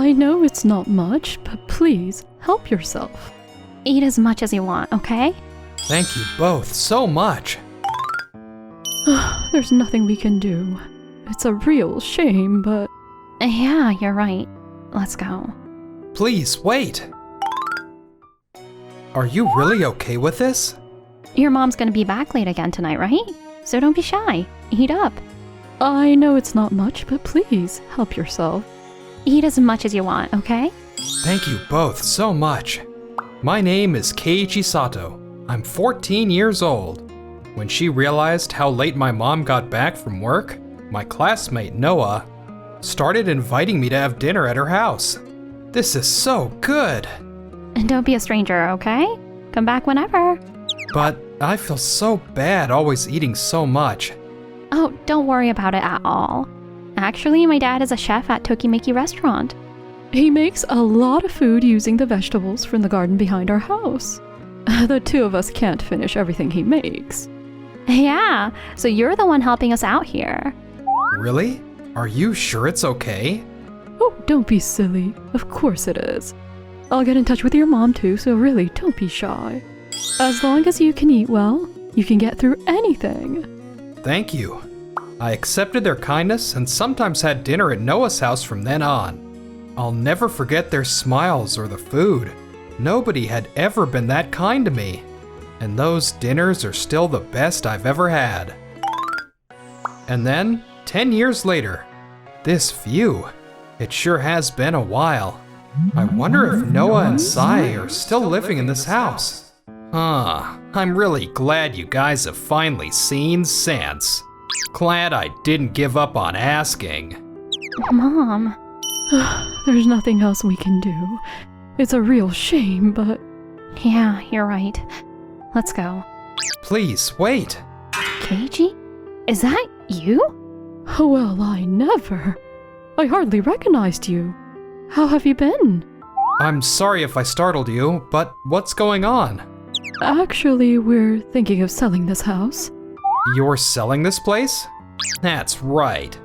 I know it's not much, but please, help yourself. Eat as much as you want, okay? Thank you both so much. There's nothing we can do. It's a real shame, but... Yeah, you're right. Let's go. Please, wait. Are you really okay with this? Your mom's gonna be back late again tonight, right? So don't be shy. Eat up. I know it's not much, but please, help yourself. Eat as much as you want, okay? Thank you both so much. My name is Keiichi Sato. I'm 14 years old. When she realized how late my mom got back from work, my classmate Noah started inviting me to have dinner at her house. This is so good. And don't be a stranger, okay? Come back whenever. But I feel so bad always eating so much. Oh, don't worry about it at all. Actually, my dad is a chef at Tokimeki Restaurant. He makes a lot of food using the vegetables from the garden behind our house. The two of us can't finish everything he makes. Yeah, so you're the one helping us out here. Really? Are you sure it's okay? Oh, don't be silly. Of course it is. I'll get in touch with your mom too, so really, don't be shy. As long as you can eat well, you can get through anything. Thank you. I accepted their kindness and sometimes had dinner at Noah's house from then on. I'll never forget their smiles or the food. Nobody had ever been that kind to me. And those dinners are still the best I've ever had. And then, 10 years later, this view. It sure has been a while. I wonder if Noah and Sai are still living in this house. I'm really glad you guys have finally seen sense. Glad I didn't give up on asking. Mom. There's nothing else we can do. It's a real shame, but... Yeah, you're right. Let's go. Please, wait. Keiji? Is that you? Well, I never. I hardly recognized you. How have you been? I'm sorry if I startled you, but what's going on? Actually, we're thinking of selling this house. You're selling this place? That's right.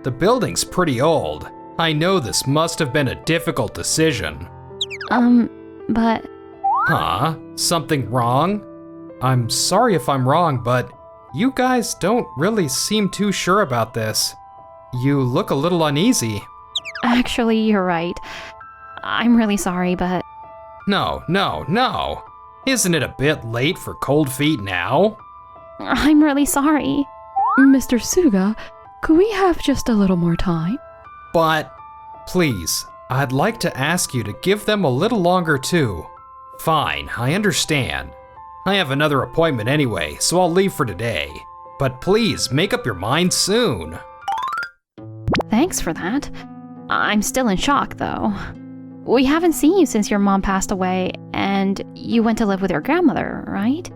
The building's pretty old. I know this must have been a difficult decision. But... Huh? Something wrong? I'm sorry if I'm wrong, but you guys don't really seem too sure about this. You look a little uneasy. Actually, you're right. I'm really sorry, but... No. Isn't it a bit late for cold feet now? I'm really sorry. Mr. Suga, could we have just a little more time? But, please, I'd like to ask you to give them a little longer too. Fine, I understand. I have another appointment anyway, so I'll leave for today. But please, make up your mind soon. Thanks for that. I'm still in shock, though. We haven't seen you since your mom passed away, and you went to live with your grandmother, right?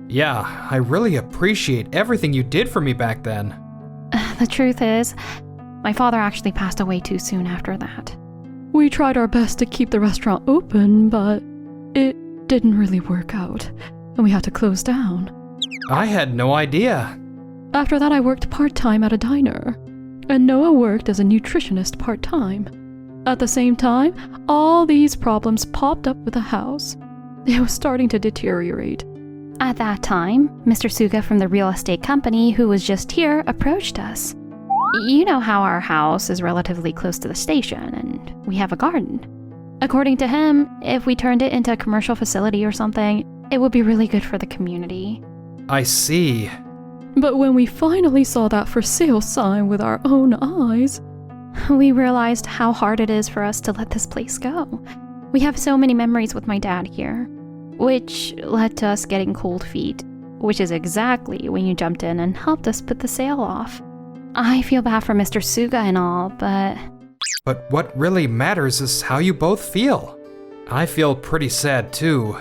Yeah, I really appreciate everything you did for me back then. The truth is, my father actually passed away too soon after that. We tried our best to keep the restaurant open, but it didn't really work out, and we had to close down. I had no idea. After that, I worked part-time at a diner, and Noah worked as a nutritionist part-time. At the same time, all these problems popped up with the house. It was starting to deteriorate. At that time, Mr. Suga from the real estate company who was just here approached us. You know how our house is relatively close to the station, and we have a garden. According to him, if we turned it into a commercial facility or something, it would be really good for the community. I see. But when we finally saw that for sale sign with our own eyes, we realized how hard it is for us to let this place go. We have so many memories with my dad here, which led to us getting cold feet, which is exactly when you jumped in and helped us put the sale off. I feel bad for Mr. Suga and all, but... But what really matters is how you both feel. I feel pretty sad too.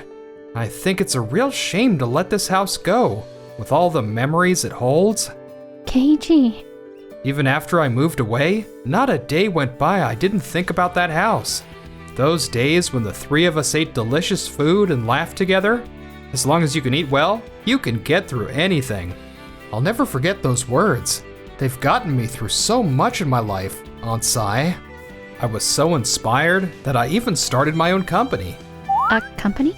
I think it's a real shame to let this house go, with all the memories it holds. Keiji. Even after I moved away, not a day went by I didn't think about that house. Those days when the three of us ate delicious food and laughed together. As long as you can eat well, you can get through anything. I'll never forget those words. They've gotten me through so much in my life, Aunt Sai. I was so inspired that I even started my own company. A company?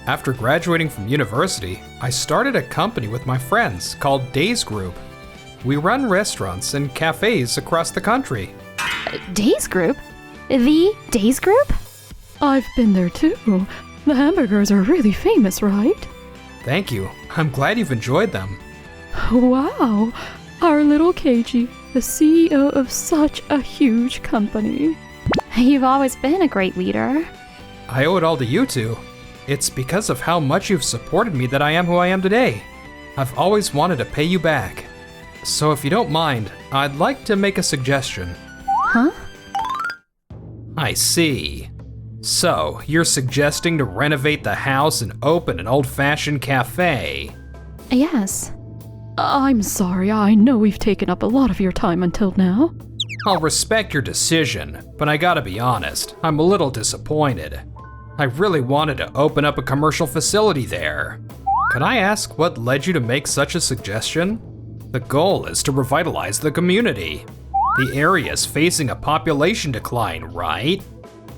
After graduating from university, I started a company with my friends called Days Group. We run restaurants and cafes across the country. Days Group? The Days Group? I've been there too. The hamburgers are really famous, right? Thank you. I'm glad you've enjoyed them. Wow, our little Keiji, the CEO of such a huge company. You've always been a great leader. I owe it all to you two. It's because of how much you've supported me that I am who I am today. I've always wanted to pay you back. So if you don't mind, I'd like to make a suggestion. Huh? I see. So, you're suggesting to renovate the house and open an old-fashioned cafe. Yes. I'm sorry, I know we've taken up a lot of your time until now. I'll respect your decision, but I gotta be honest, I'm a little disappointed. I really wanted to open up a commercial facility there. Could I ask what led you to make such a suggestion? The goal is to revitalize the community. The area is facing a population decline, right?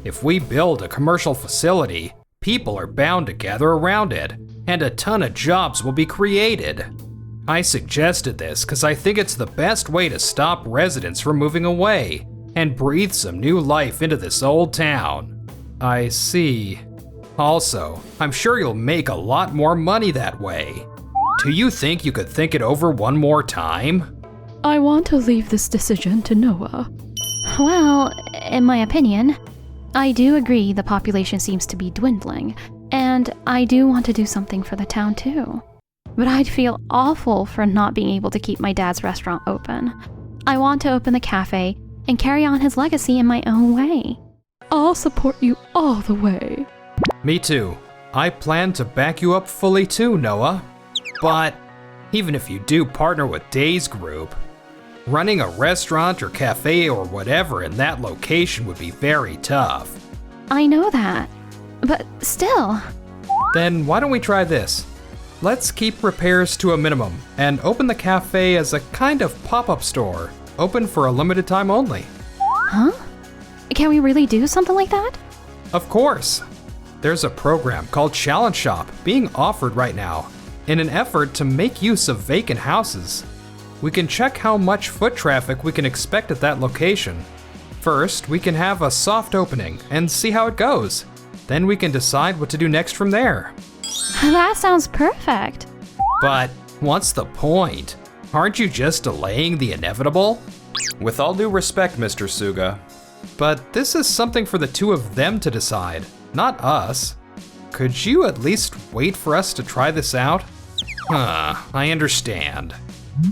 If we build a commercial facility, people are bound to gather around it, and a ton of jobs will be created. I suggested this because I think it's the best way to stop residents from moving away and breathe some new life into this old town. I see. Also, I'm sure you'll make a lot more money that way. Do you think you could think it over one more time? I want to leave this decision to Noah. Well, in my opinion, I do agree the population seems to be dwindling, and I do want to do something for the town too. But I'd feel awful for not being able to keep my dad's restaurant open. I want to open the cafe and carry on his legacy in my own way. I'll support you all the way. Me too. I plan to back you up fully too, Noah. But even if you do partner with Days Group, running a restaurant or cafe or whatever in that location would be very tough. I know that, but still. Then why don't we try this? Let's keep repairs to a minimum and open the cafe as a kind of pop-up store, open for a limited time only. Huh? Can we really do something like that? Of course. There's a program called Challenge Shop being offered right now in an effort to make use of vacant houses. We can check how much foot traffic we can expect at that location. First, we can have a soft opening and see how it goes. Then we can decide what to do next from there. That sounds perfect. But what's the point? Aren't you just delaying the inevitable? With all due respect, Mr. Suga, but this is something for the two of them to decide, not us. Could you at least wait for us to try this out? I understand.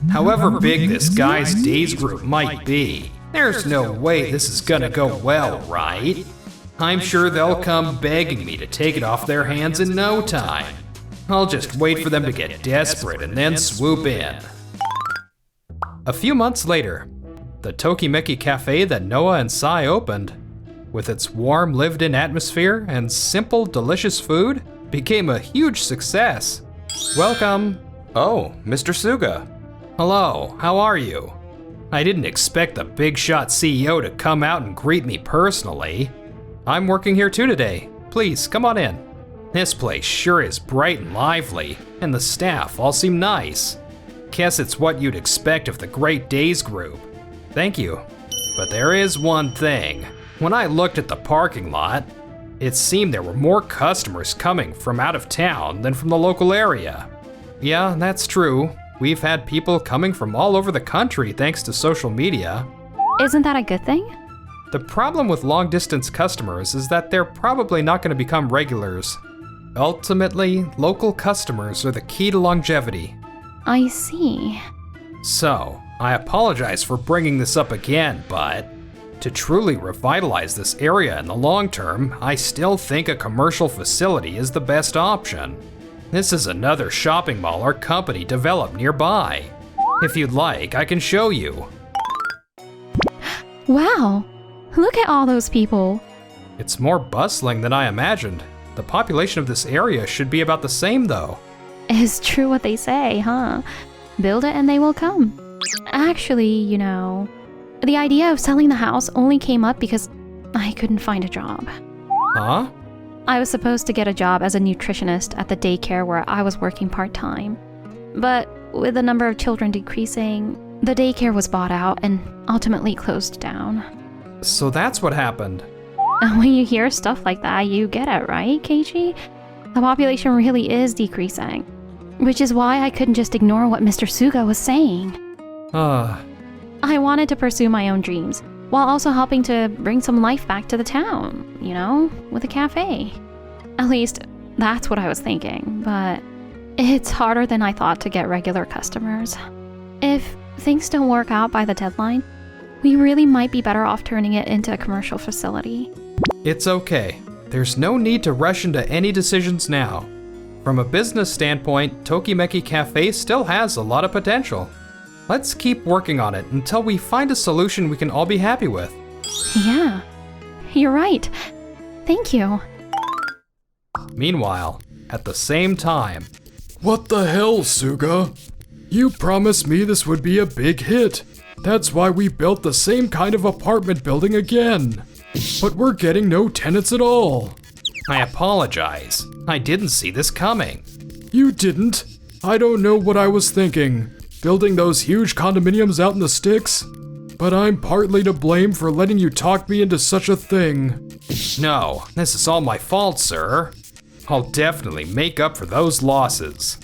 However big this guy's Days Group might be, there's no way this is gonna go well, right? I'm sure they'll come begging me to take it off their hands in no time. I'll just wait for them to get desperate and then swoop in. A few months later, the Tokimeki Cafe that Noah and Sai opened, with its warm, lived-in atmosphere and simple, delicious food, became a huge success. Welcome. Oh, Mr. Suga. Hello, how are you? I didn't expect the big shot CEO to come out and greet me personally. I'm working here too today. Please, come on in. This place sure is bright and lively, and the staff all seem nice. Guess it's what you'd expect of the Great Days Group. Thank you. But there is one thing. When I looked at the parking lot, it seemed there were more customers coming from out of town than from the local area. Yeah, that's true. We've had people coming from all over the country thanks to social media. Isn't that a good thing? The problem with long-distance customers is that they're probably not going to become regulars. Ultimately, local customers are the key to longevity. I see. So, I apologize for bringing this up again, but to truly revitalize this area in the long term, I still think a commercial facility is the best option. This is another shopping mall our company developed nearby. If you'd like, I can show you. Wow, look at all those people. It's more bustling than I imagined. The population of this area should be about the same though. It's true what they say, huh? Build it and they will come. Actually, the idea of selling the house only came up because I couldn't find a job. Huh? I was supposed to get a job as a nutritionist at the daycare where I was working part-time. But with the number of children decreasing, the daycare was bought out and ultimately closed down. So that's what happened. And when you hear stuff like that, you get it, right, Keiichi? The population really is decreasing. Which is why I couldn't just ignore what Mr. Suga was saying. I wanted to pursue my own dreams, while also helping to bring some life back to the town, you know, with a cafe. At least, that's what I was thinking, but it's harder than I thought to get regular customers. If things don't work out by the deadline, we really might be better off turning it into a commercial facility. It's okay. There's no need to rush into any decisions now. From a business standpoint, Tokimeki Cafe still has a lot of potential. Let's keep working on it until we find a solution we can all be happy with. Yeah, you're right. Thank you. Meanwhile, at the same time... What the hell, Suga? You promised me this would be a big hit. That's why we built the same kind of apartment building again. But we're getting no tenants at all. I apologize. I didn't see this coming. You didn't? I don't know what I was thinking. Building those huge condominiums out in the sticks? But I'm partly to blame for letting you talk me into such a thing. No, this is all my fault, sir. I'll definitely make up for those losses.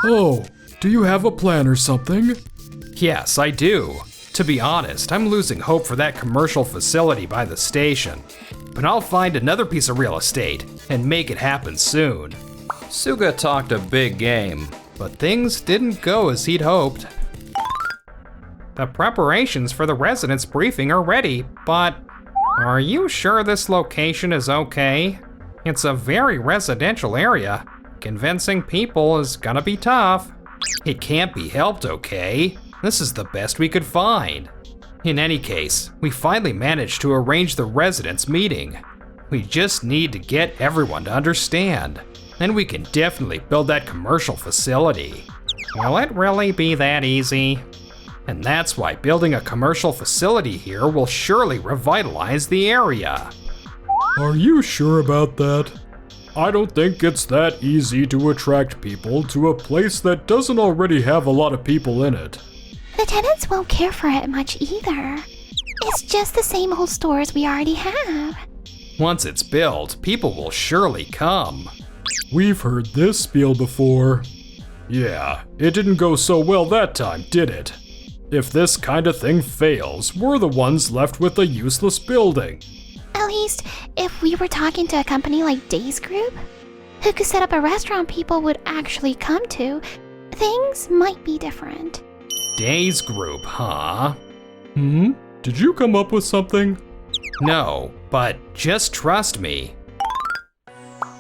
Oh, do you have a plan or something? Yes, I do. To be honest, I'm losing hope for that commercial facility by the station. But I'll find another piece of real estate and make it happen soon. Suga talked a big game, but things didn't go as he'd hoped. The preparations for the residents' briefing are ready, but are you sure this location is okay? It's a very residential area. Convincing people is gonna be tough. It can't be helped, okay? This is the best we could find. In any case, we finally managed to arrange the residents' meeting. We just need to get everyone to understand. Then we can definitely build that commercial facility. Will it really be that easy? And that's why building a commercial facility here will surely revitalize the area. Are you sure about that? I don't think it's that easy to attract people to a place that doesn't already have a lot of people in it. The tenants won't care for it much either. It's just the same old stores we already have. Once it's built, people will surely come. We've heard this spiel before. Yeah, it didn't go so well that time, did it? If this kind of thing fails, we're the ones left with a useless building. At least, if we were talking to a company like Days Group, who could set up a restaurant people would actually come to, things might be different. Days Group, huh? Did you come up with something? No, but just trust me.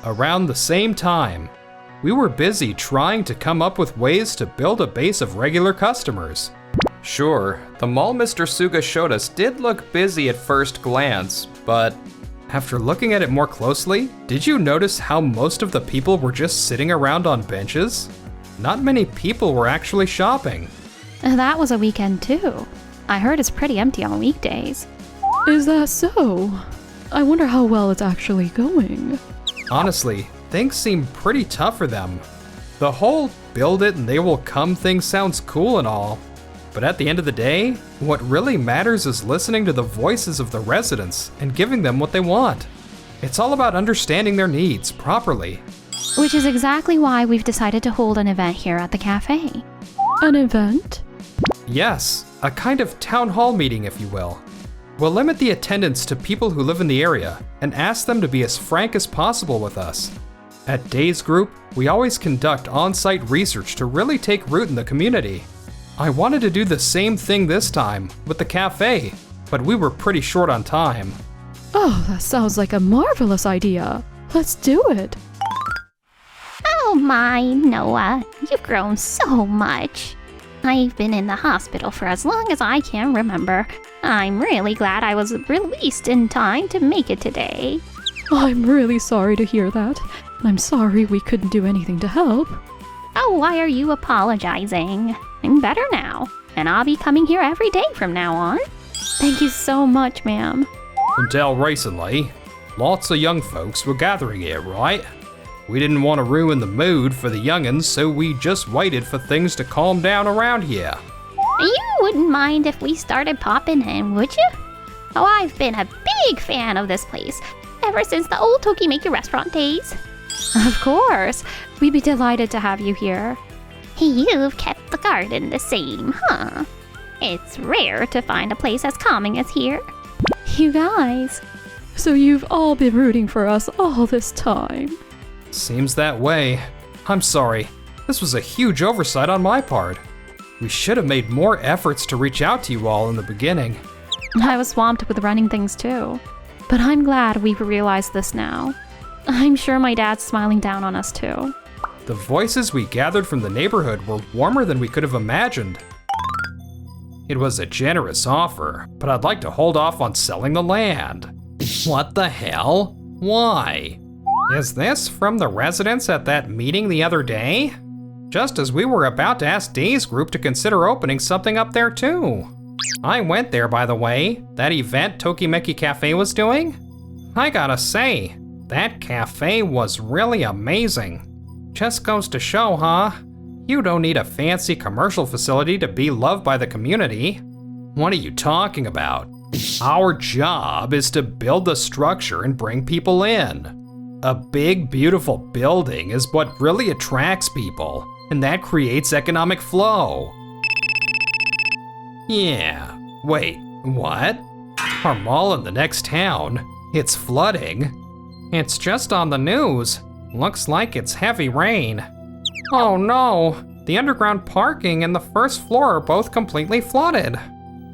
Around the same time, we were busy trying to come up with ways to build a base of regular customers. Sure, the mall Mr. Suga showed us did look busy at first glance, but after looking at it more closely, did you notice how most of the people were just sitting around on benches? Not many people were actually shopping. That was a weekend too. I heard it's pretty empty on weekdays. Is that so? I wonder how well it's actually going. Honestly, things seem pretty tough for them. The whole build it and they will come thing sounds cool and all, but at the end of the day, what really matters is listening to the voices of the residents and giving them what they want. It's all about understanding their needs properly. Which is exactly why we've decided to hold an event here at the cafe. An event? Yes, a kind of town hall meeting, if you will. We'll limit the attendance to people who live in the area and ask them to be as frank as possible with us. At Days Group, we always conduct on-site research to really take root in the community. I wanted to do the same thing this time with the cafe, but we were pretty short on time. Oh, that sounds like a marvelous idea. Let's do it. Oh my, Noah, you've grown so much. I've been in the hospital for as long as I can remember. I'm really glad I was released in time to make it today. I'm really sorry to hear that. I'm sorry we couldn't do anything to help. Oh, why are you apologizing? I'm better now, and I'll be coming here every day from now on. Thank you so much, ma'am. Until recently, lots of young folks were gathering here, right? We didn't want to ruin the mood for the young'uns, so we just waited for things to calm down around here. You wouldn't mind if we started popping in, would you? Oh, I've been a big fan of this place ever since the old Tokimeki restaurant days. Of course. We'd be delighted to have you here. You've kept the garden the same, huh? It's rare to find a place as calming as here. You guys. So you've all been rooting for us all this time. Seems that way. I'm sorry. This was a huge oversight on my part. We should have made more efforts to reach out to you all in the beginning. I was swamped with running things too. But I'm glad we've realized this now. I'm sure my dad's smiling down on us too. The voices we gathered from the neighborhood were warmer than we could have imagined. It was a generous offer, but I'd like to hold off on selling the land. What the hell? Why? Is this from the residents at that meeting the other day? Just as we were about to ask Day's group to consider opening something up there too. I went there, by the way, that event Tokimeki Cafe was doing. I gotta say, that cafe was really amazing. Just goes to show, huh? You don't need a fancy commercial facility to be loved by the community. What are you talking about? Our job is to build the structure and bring people in. A big, beautiful building is what really attracts people, and that creates economic flow. Yeah, wait, what? Our mall in the next town, it's flooding. It's just on the news. Looks like it's heavy rain. Oh no, the underground parking and the first floor are both completely flooded.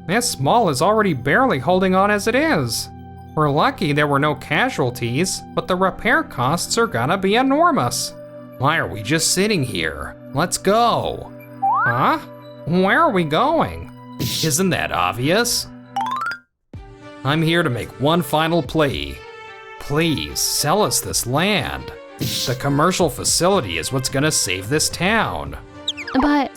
This mall is already barely holding on as it is. We're lucky there were no casualties, but the repair costs are gonna be enormous. Why are we just sitting here? Let's go. Huh? Where are we going? Isn't that obvious? I'm here to make one final plea. Please sell us this land. The commercial facility is what's gonna save this town. But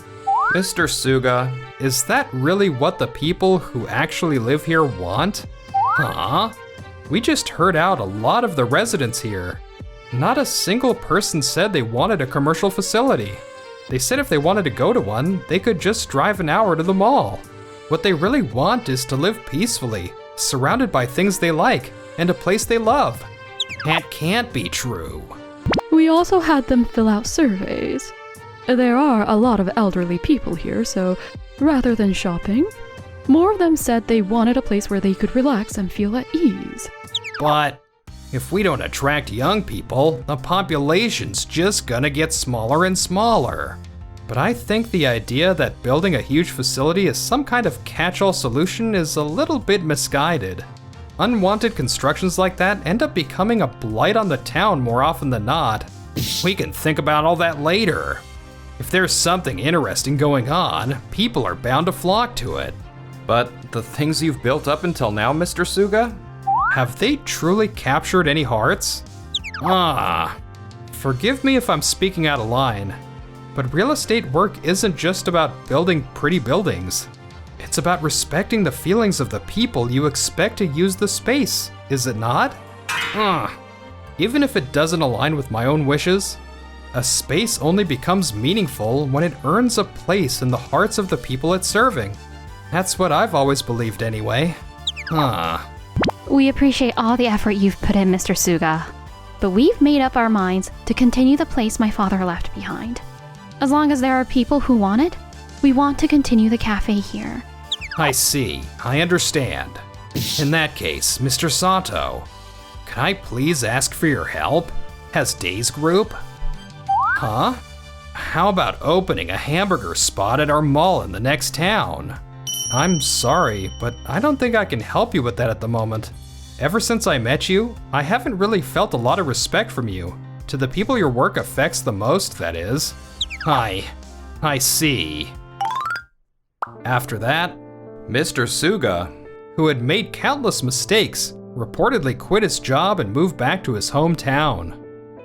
Mr. Suga, is that really what the people who actually live here want? Huh? We just heard out a lot of the residents here. Not a single person said they wanted a commercial facility. They said if they wanted to go to one, they could just drive an hour to the mall. What they really want is to live peacefully, surrounded by things they like, and a place they love. That can't be true. We also had them fill out surveys. There are a lot of elderly people here, so rather than shopping, more of them said they wanted a place where they could relax and feel at ease. But if we don't attract young people, the population's just gonna get smaller and smaller. But I think the idea that building a huge facility is some kind of catch-all solution is a little bit misguided. Unwanted constructions like that end up becoming a blight on the town more often than not. We can think about all that later. If there's something interesting going on, people are bound to flock to it. But the things you've built up until now, Mr. Suga? Have they truly captured any hearts? Forgive me if I'm speaking out of line, but real estate work isn't just about building pretty buildings. It's about respecting the feelings of the people you expect to use the space, is it not? Even if it doesn't align with my own wishes, a space only becomes meaningful when it earns a place in the hearts of the people it's serving. That's what I've always believed anyway. we appreciate all the effort you've put in, Mr. Suga. But we've made up our minds to continue the place my father left behind. As long as there are people who want it, we want to continue the cafe here. I see. I understand. In that case, Mr. Sato, can I please ask for your help? Has Day's group? Huh? How about opening a hamburger spot at our mall in the next town? I'm sorry, but I don't think I can help you with that at the moment. Ever since I met you, I haven't really felt a lot of respect from you. To the people your work affects the most, that is. I see. After that, Mr. Suga, who had made countless mistakes, reportedly quit his job and moved back to his hometown.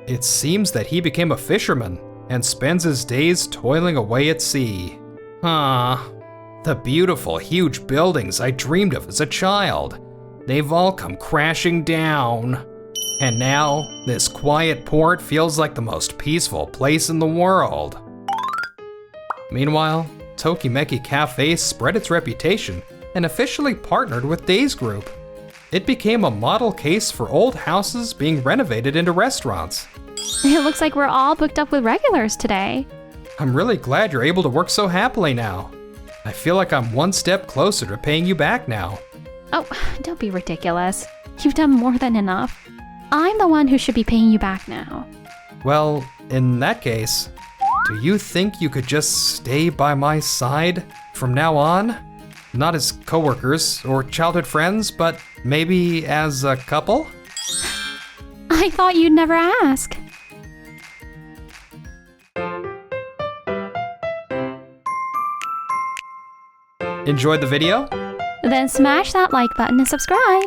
It seems that he became a fisherman and spends his days toiling away at sea. The beautiful, huge buildings I dreamed of as a child. they've all come crashing down. And now, this quiet port feels like the most peaceful place in the world. Meanwhile, Tokimeki Cafe spread its reputation and officially partnered with Days Group. It became a model case for old houses being renovated into restaurants. It looks like we're all booked up with regulars today. I'm really glad you're able to work so happily now. I feel like I'm one step closer to paying you back now. Oh, don't be ridiculous. You've done more than enough. I'm the one who should be paying you back now. Well, in that case, do you think you could just stay by my side from now on? Not as coworkers or childhood friends, but maybe as a couple? I thought you'd never ask. Enjoyed the video? Then smash that like button and subscribe.